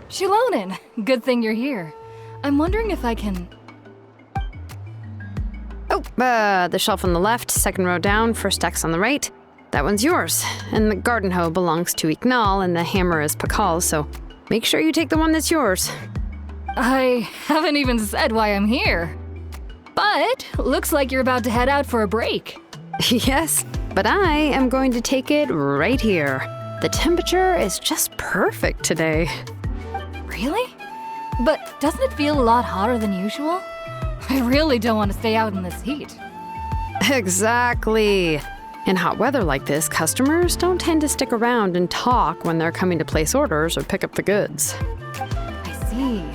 Shilonen, good thing you're here. I'm wondering if I can... Oh, the shelf on the left, second row down, first X on the right. That one's yours. And the garden hoe belongs to Iqnal, and the hammer is Pakal's, so make sure you take the one that's yours. I haven't even said why I'm here. But looks like you're about to head out for a break. Yes, but I am going to take it right here. The temperature is just perfect today. Really? But doesn't it feel a lot hotter than usual? I really don't want to stay out in this heat. Exactly. In hot weather like this, customers don't tend to stick around and talk when they're coming to place orders or pick up the goods. I see.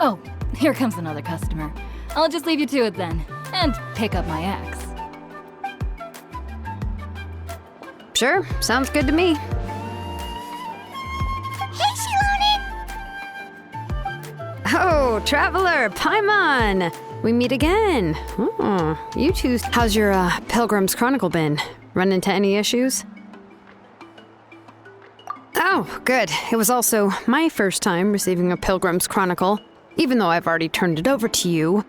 Oh, here comes another customer. I'll just leave you to it then, and pick up my axe. Sure, sounds good to me. Hey, Shilonen! Oh, Traveler, Paimon! We meet again. Oh, you two. How's your Pilgrim's Chronicle been? Run into any issues? Oh, good. It was also my first time receiving a Pilgrim's Chronicle, even though I've already turned it over to you.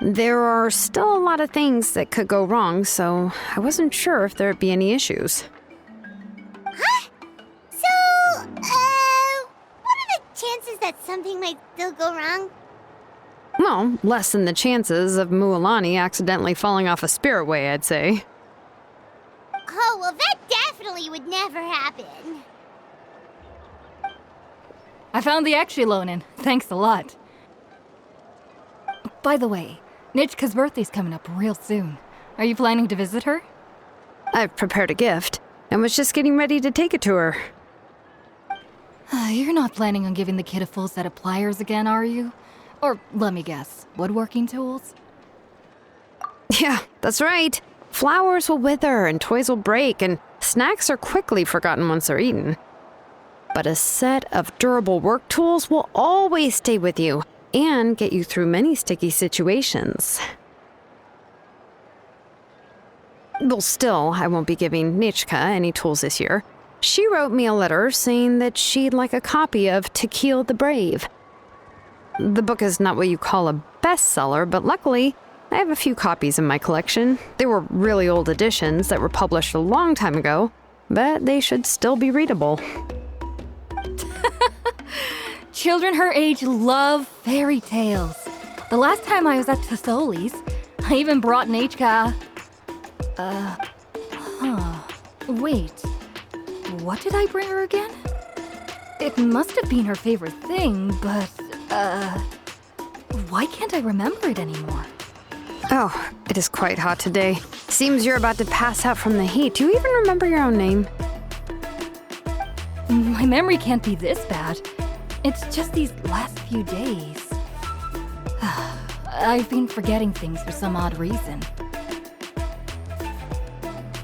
There are still a lot of things that could go wrong, so I wasn't sure if there'd be any issues. Huh? So, what are the chances that something might still go wrong? Well, less than the chances of Mualani accidentally falling off a spirit way, I'd say. Oh, well, that definitely would never happen. I found the axe, Shilonen. Thanks a lot. By the way, Nitchka's birthday's coming up real soon. Are you planning to visit her? I've prepared a gift, and was just getting ready to take it to her. You're not planning on giving the kid a full set of pliers again, are you? Or, let me guess, woodworking tools? Yeah, that's right. Flowers will wither and toys will break, and snacks are quickly forgotten once they're eaten. But a set of durable work tools will always stay with you and get you through many sticky situations. Well, still, I won't be giving Nichka any tools this year. She wrote me a letter saying that she'd like a copy of To Kill the Brave. The book is not what you call a bestseller, but luckily, I have a few copies in my collection. They were really old editions that were published a long time ago, but they should still be readable. Children her age love fairy tales. The last time I was at Tassoli's, I even brought Nichka. Wait. What did I bring her again? It must have been her favorite thing, but, why can't I remember it anymore? Oh, it is quite hot today. Seems you're about to pass out from the heat. Do you even remember your own name? My memory can't be this bad. It's just these last few days. I've been forgetting things for some odd reason.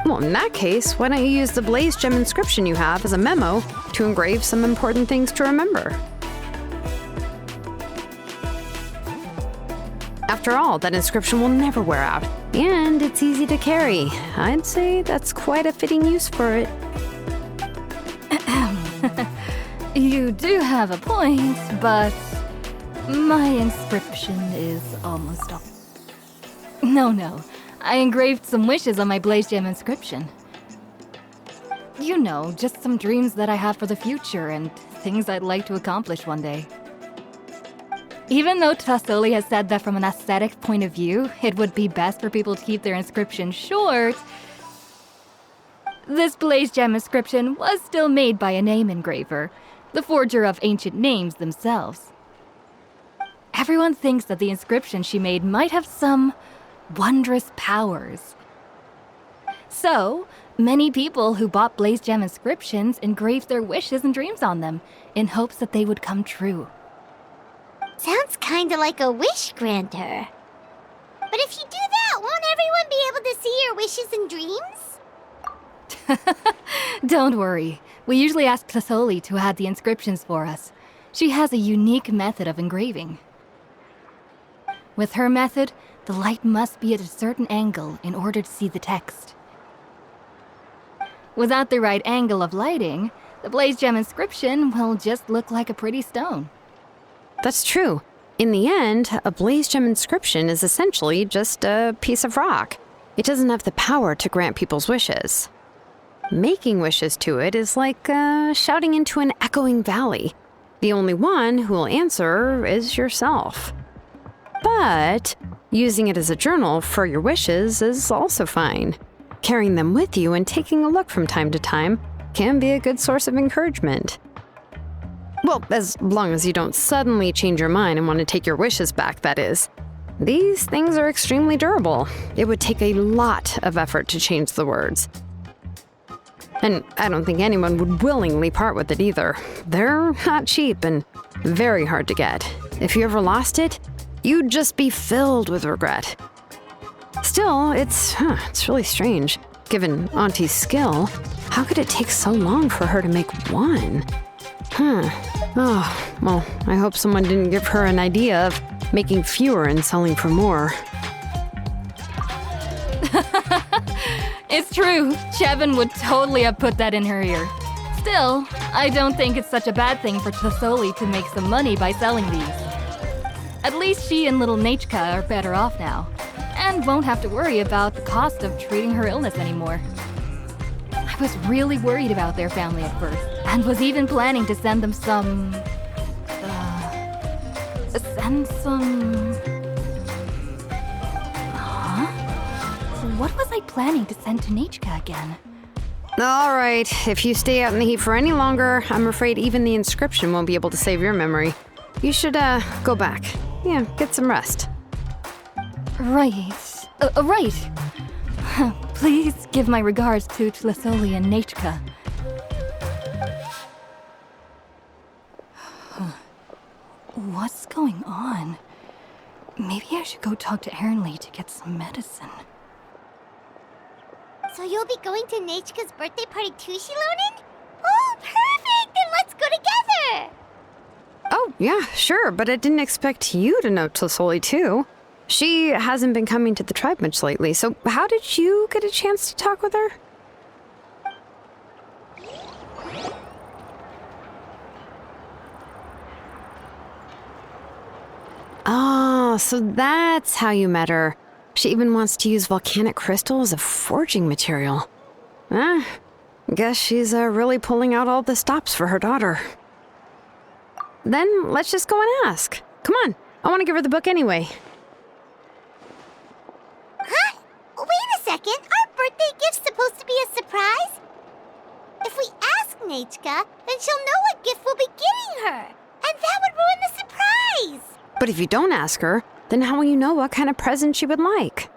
Well, in that case, why don't you use the Blaze Gem inscription you have as a memo to engrave some important things to remember? After all, that inscription will never wear out, and it's easy to carry. I'd say that's quite a fitting use for it. You do have a point, but my inscription is almost all. No. I engraved some wishes on my Blaze Gem inscription. You know, just some dreams that I have for the future and things I'd like to accomplish one day. Even though Tassoli has said that from an aesthetic point of view, it would be best for people to keep their inscription short, this Blaze Gem inscription was still made by a name engraver, the forger of ancient names themselves. Everyone thinks that the inscription she made might have some wondrous powers. So, many people who bought Blaze Gem inscriptions engraved their wishes and dreams on them, in hopes that they would come true. Sounds kinda like a wish granter. But if you do that, won't everyone be able to see your wishes and dreams? Don't worry. We usually ask Tassoli to add the inscriptions for us. She has a unique method of engraving. With her method, the light must be at a certain angle in order to see the text. Without the right angle of lighting, the Blaze Gem inscription will just look like a pretty stone. That's true. In the end, a Blaze Gem inscription is essentially just a piece of rock. It doesn't have the power to grant people's wishes. Making wishes to it is like shouting into an echoing valley. The only one who will answer is yourself. But using it as a journal for your wishes is also fine. Carrying them with you and taking a look from time to time can be a good source of encouragement. Well, as long as you don't suddenly change your mind and want to take your wishes back, that is. These things are extremely durable. It would take a lot of effort to change the words. And I don't think anyone would willingly part with it either. They're not cheap and very hard to get. If you ever lost it, you'd just be filled with regret. Still, it's really strange. Given Auntie's skill, how could it take so long for her to make one? Oh, well, I hope someone didn't give her an idea of making fewer and selling for more. It's true. Chevin would totally have put that in her ear. Still, I don't think it's such a bad thing for Tassoli to make some money by selling these. At least she and little Nichka are better off now, and won't have to worry about the cost of treating her illness anymore. I was really worried about their family at first, and was even planning to send them some... What was I planning to send to Nichka again? All right, if you stay out in the heat for any longer, I'm afraid even the inscription won't be able to save your memory. You should, go back. Yeah, get some rest. Right. Right. Please give my regards to Tassoli and Nichka. What's going on? Maybe I should go talk to Aaron Lee to get some medicine. So you'll be going to Nechka's birthday party too, Shilonen? Oh, perfect! Then let's go together! Oh, yeah, sure, but I didn't expect you to know Tosoli too. She hasn't been coming to the tribe much lately, so how did you get a chance to talk with her? Oh, so that's how you met her. She even wants to use volcanic crystal as a forging material. Guess she's really pulling out all the stops for her daughter. Then let's just go and ask. Come on, I want to give her the book anyway. Huh? Wait a second, our birthday gift's supposed to be a surprise? If we ask Nechka, then she'll know what gift we'll be getting her, and that would ruin the surprise! But if you don't ask her, then how will you know what kind of present she would like?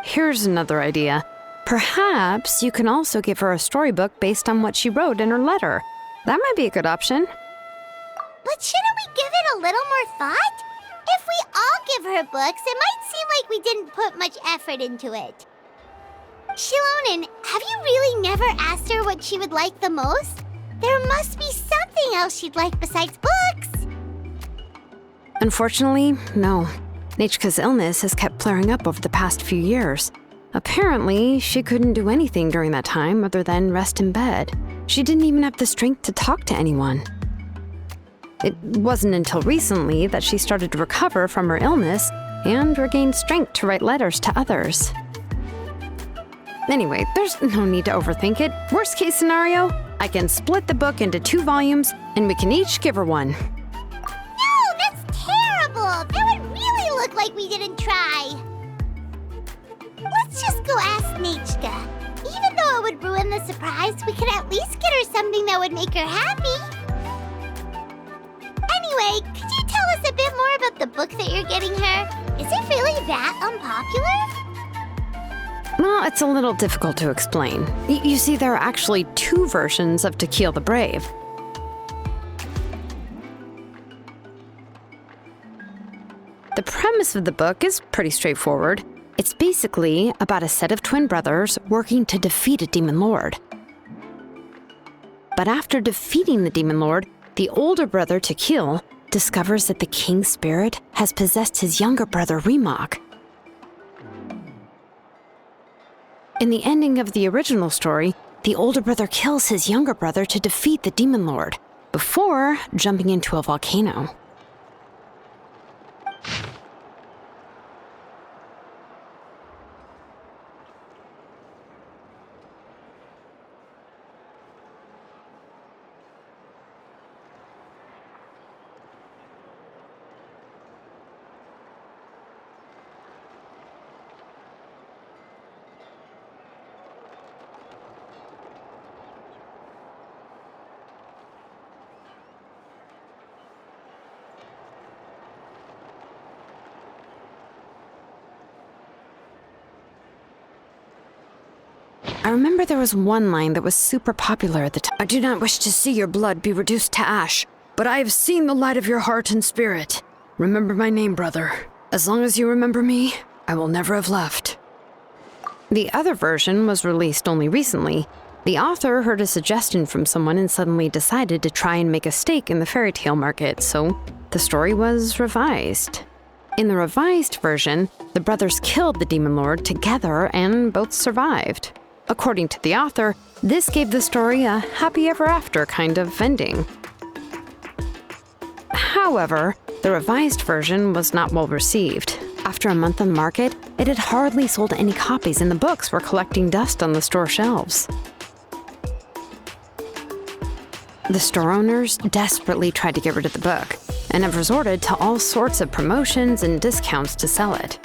Here's another idea. Perhaps you can also give her a storybook based on what she wrote in her letter. That might be a good option. But shouldn't we give it a little more thought? If we all give her books, it might seem like we didn't put much effort into it. Shilonen, have you really never asked her what she would like the most? There must be something else she'd like besides books. Unfortunately, no. Nechka's illness has kept flaring up over the past few years. Apparently, she couldn't do anything during that time other than rest in bed. She didn't even have the strength to talk to anyone. It wasn't until recently that she started to recover from her illness and regained strength to write letters to others. Anyway, there's no need to overthink it. Worst case scenario, I can split the book into 2 volumes and we can each give her one. No, that's terrible! That would really look like we didn't try. Let's just go ask Nechka. Even though it would ruin the surprise, we can at least get her something that would make her happy. Anyway, could you tell us a bit more about the book that you're getting her? Is it really that unpopular? Well, it's a little difficult to explain. You see, there are actually 2 versions of To Kill the Brave. The premise of the book is pretty straightforward. It's basically about a set of twin brothers working to defeat a demon lord. But after defeating the demon lord, the older brother, To Kill, discovers that the king's spirit has possessed his younger brother, Remok. In the ending of the original story, the older brother kills his younger brother to defeat the demon lord, before jumping into a volcano. I remember there was one line that was super popular at the time. I do not wish to see your blood be reduced to ash, but I have seen the light of your heart and spirit. Remember my name, brother. As long as you remember me, I will never have left. The other version was released only recently. The author heard a suggestion from someone and suddenly decided to try and make a stake in the fairy tale market, so the story was revised. In the revised version, the brothers killed the demon lord together and both survived. According to the author, this gave the story a happy ever after kind of ending. However, the revised version was not well received. After a month on the market, it had hardly sold any copies and the books were collecting dust on the store shelves. The store owners desperately tried to get rid of the book and have resorted to all sorts of promotions and discounts to sell it.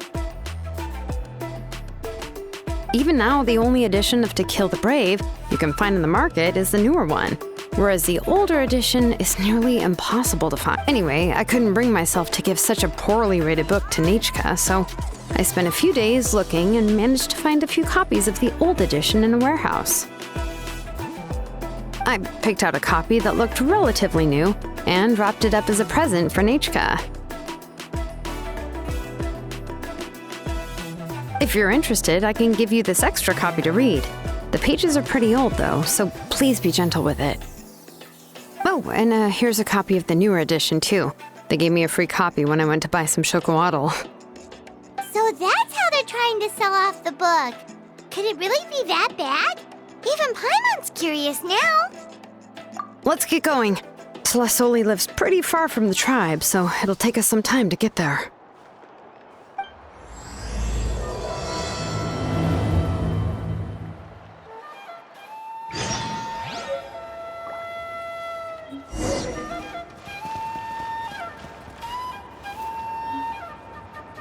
Even now, the only edition of To Kill the Brave you can find in the market is the newer one, whereas the older edition is nearly impossible to find. Anyway, I couldn't bring myself to give such a poorly rated book to Nechka, so I spent a few days looking and managed to find a few copies of the old edition in a warehouse. I picked out a copy that looked relatively new, and wrapped it up as a present for Nachka. If you're interested, I can give you this extra copy to read. The pages are pretty old, though, so please be gentle with it. Oh, and here's a copy of the newer edition, too. They gave me a free copy when I went to buy some chocowaddle. So that's how they're trying to sell off the book. Could it really be that bad? Even Paimon's curious now. Let's get going. Telesoli lives pretty far from the tribe, so it'll take us some time to get there.